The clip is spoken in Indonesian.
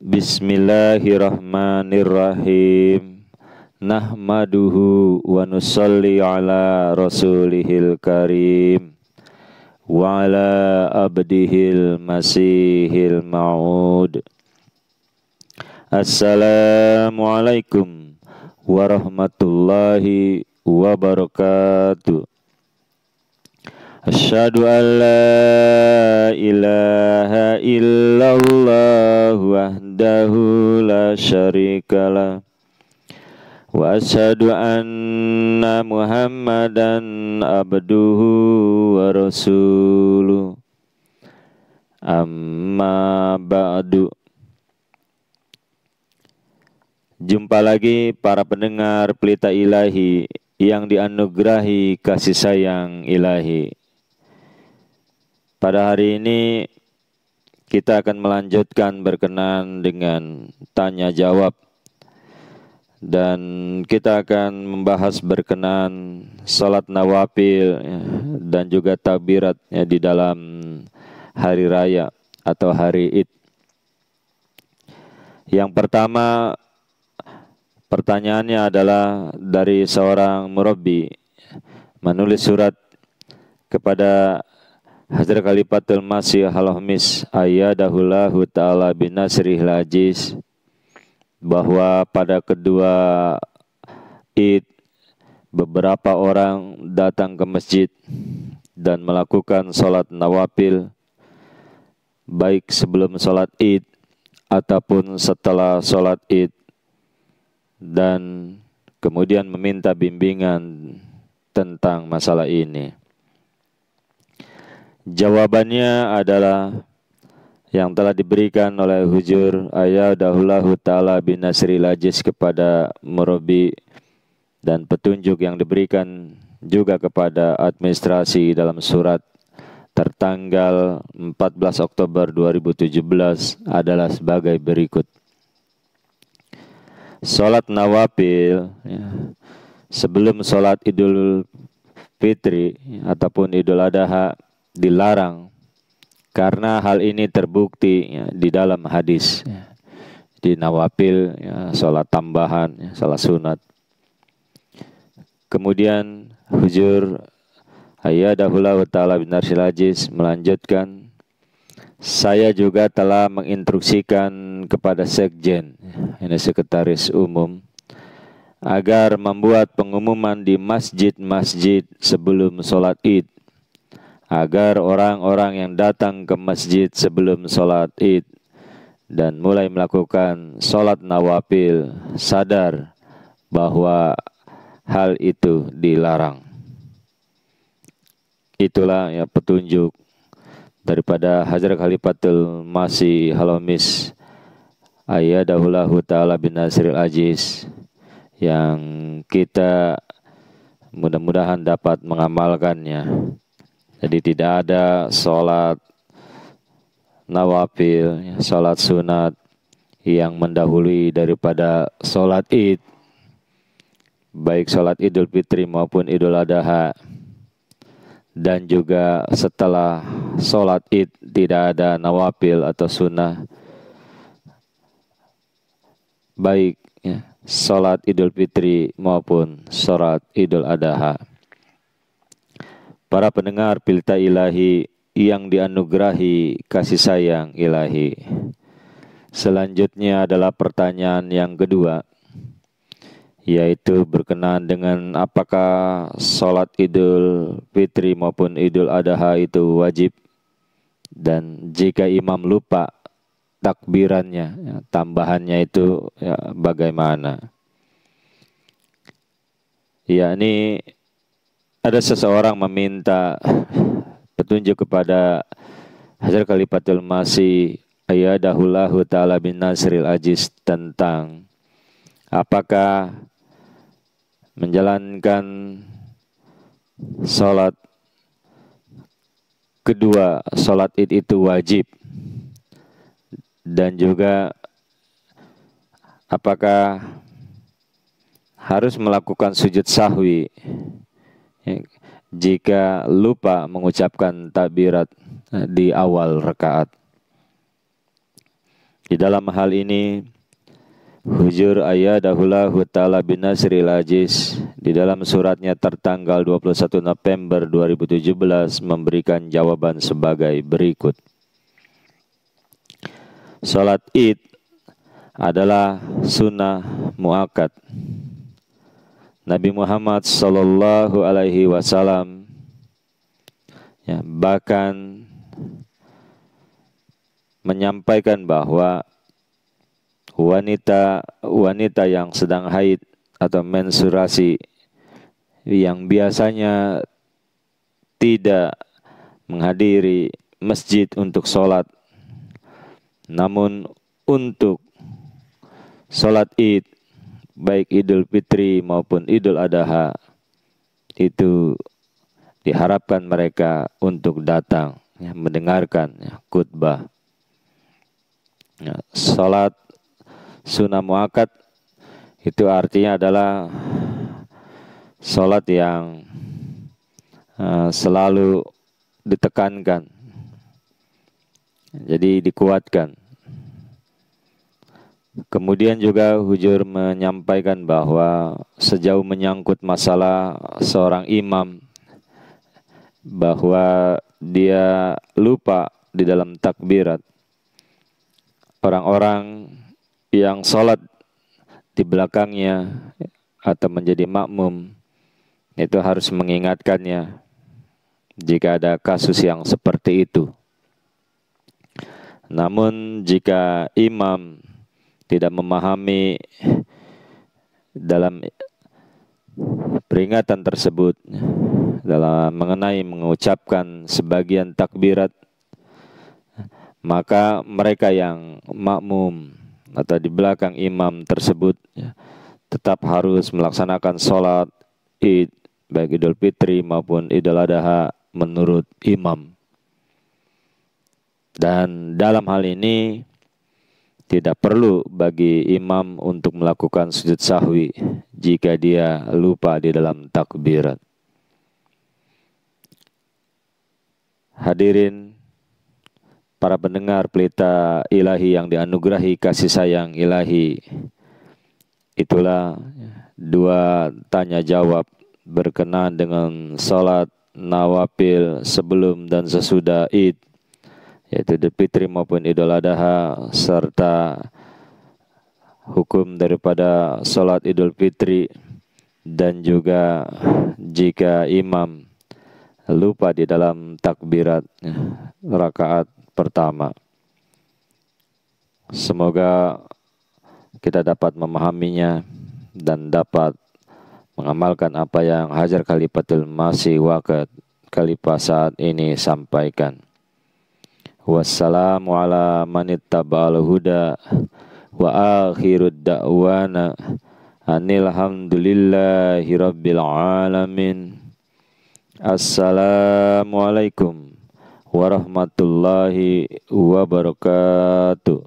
Bismillahirrahmanirrahim. Nahmaduhu wa nusalli ala rasulihil karim wa ala abdihil masihil ma'ud. Assalamualaikum warahmatullahi wabarakatuh. Asyhadu an la ilaha illallah wahdahu la syarikalah wa asyhadu anna Muhammadan abduhu wa rasuluh. Amma ba'du. Jumpa lagi para pendengar Pelita Ilahi yang dianugerahi kasih sayang ilahi. Pada hari ini kita akan melanjutkan berkenan dengan tanya jawab, dan kita akan membahas berkenan salat nawafil dan juga takbirat di dalam hari raya atau hari Id. Yang pertama, pertanyaannya adalah dari seorang murabbi menulis surat kepada Hadrat Khalifatul Masih Al-Khamis ayyadahullahu ta'ala binasrihil aziz, bahwa pada kedua Id beberapa orang datang ke masjid dan melakukan sholat nawafil baik sebelum sholat Id ataupun setelah sholat Id, dan kemudian meminta bimbingan tentang masalah ini. Jawabannya adalah yang telah diberikan oleh Hujur ayyadahullahu ta'ala binasril aziz kepada murabbi, dan petunjuk yang diberikan juga kepada administrasi dalam surat tertanggal 14 Oktober 2017 adalah sebagai berikut. Salat nawafil sebelum salat Idul Fitri ataupun Idul Adha dilarang karena hal ini terbukti di dalam hadis. Di nawafil salat tambahan, salat sunat. Kemudian Hujur ayyadahullahu ta'ala binasril aziz melanjutkan, saya juga telah menginstruksikan kepada sekjen, ini sekretaris umum, agar membuat pengumuman di masjid-masjid sebelum sholat Id, agar orang-orang yang datang ke masjid sebelum sholat Id dan mulai melakukan sholat nawafil sadar bahwa hal itu dilarang. Itulah petunjuk daripada Hadrat Khalifatul Masih Al-Khamis ayyadahullahu ta'ala binasril aziz, yang kita mudah-mudahan dapat mengamalkannya. Jadi tidak ada sholat nawafil, sholat sunat yang mendahului daripada sholat Id, baik sholat Idul Fitri maupun Idul Adha. Dan juga setelah sholat Id tidak ada nawafil atau sunnah, baik sholat Idul Fitri maupun sholat Idul Adha. Para pendengar Pelita Ilahi yang dianugerahi kasih sayang ilahi, selanjutnya adalah pertanyaan yang kedua, yaitu berkenaan dengan apakah sholat Idul Fitri maupun Idul Adha itu wajib, dan jika imam lupa takbirannya, tambahannya itu bagaimana. Ini ada seseorang meminta petunjuk kepada Hadrat Khalifatul Masih ayyadahullahu ta'ala binasril aziz tentang apakah menjalankan sholat kedua sholat Id itu wajib, dan juga apakah harus melakukan sujud sahwi jika lupa mengucapkan takbirat di awal rakaat. Di dalam hal ini Hujur ayyadahullahu ta'ala binasril aziz di dalam suratnya tertanggal 21 November 2017 memberikan jawaban sebagai berikut. Salat Id adalah sunnah muakkad. Nabi Muhammad sallallahu alaihi wasallam bahkan menyampaikan bahwa wanita yang sedang haid atau menstruasi yang biasanya tidak menghadiri masjid untuk sholat, namun untuk sholat Id baik Idul Fitri maupun Idul Adha itu diharapkan mereka untuk datang mendengarkan khutbah. Sholat sunnah muakkad itu artinya adalah sholat yang selalu ditekankan, jadi dikuatkan. Kemudian juga Hujur menyampaikan bahwa sejauh menyangkut masalah seorang imam, bahwa dia lupa di dalam takbirat, orang-orang yang sholat di belakangnya atau menjadi makmum itu harus mengingatkannya jika ada kasus yang seperti itu. Namun jika imam tidak memahami dalam peringatan tersebut, dalam mengucapkan sebagian takbirat, maka mereka yang makmum atau di belakang imam tersebut tetap harus melaksanakan sholat Id baik Idul Fitri maupun Idul Adha menurut imam. Dan dalam hal ini tidak perlu bagi imam untuk melakukan sujud sahwi jika dia lupa di dalam takbirat. Hadirin para pendengar Pelita Ilahi yang dianugerahi kasih sayang ilahi, itulah dua tanya jawab berkenaan dengan salat nawafil sebelum dan sesudah Id, yaitu Idul Fitri maupun Idul Adha, serta hukum daripada salat Idul Fitri, dan juga jika imam lupa di dalam takbirat rakaat pertama. Semoga kita dapat memahaminya dan dapat mengamalkan apa yang Hajar Khalifatul Masih Waqid Khalifah saat ini sampaikan. Wassalamu ala manittaba'al huda wa akhirud da'wana anil hamdulillahi rabbil alamin. Assalamualaikum warahmatullahi wabarakatuh.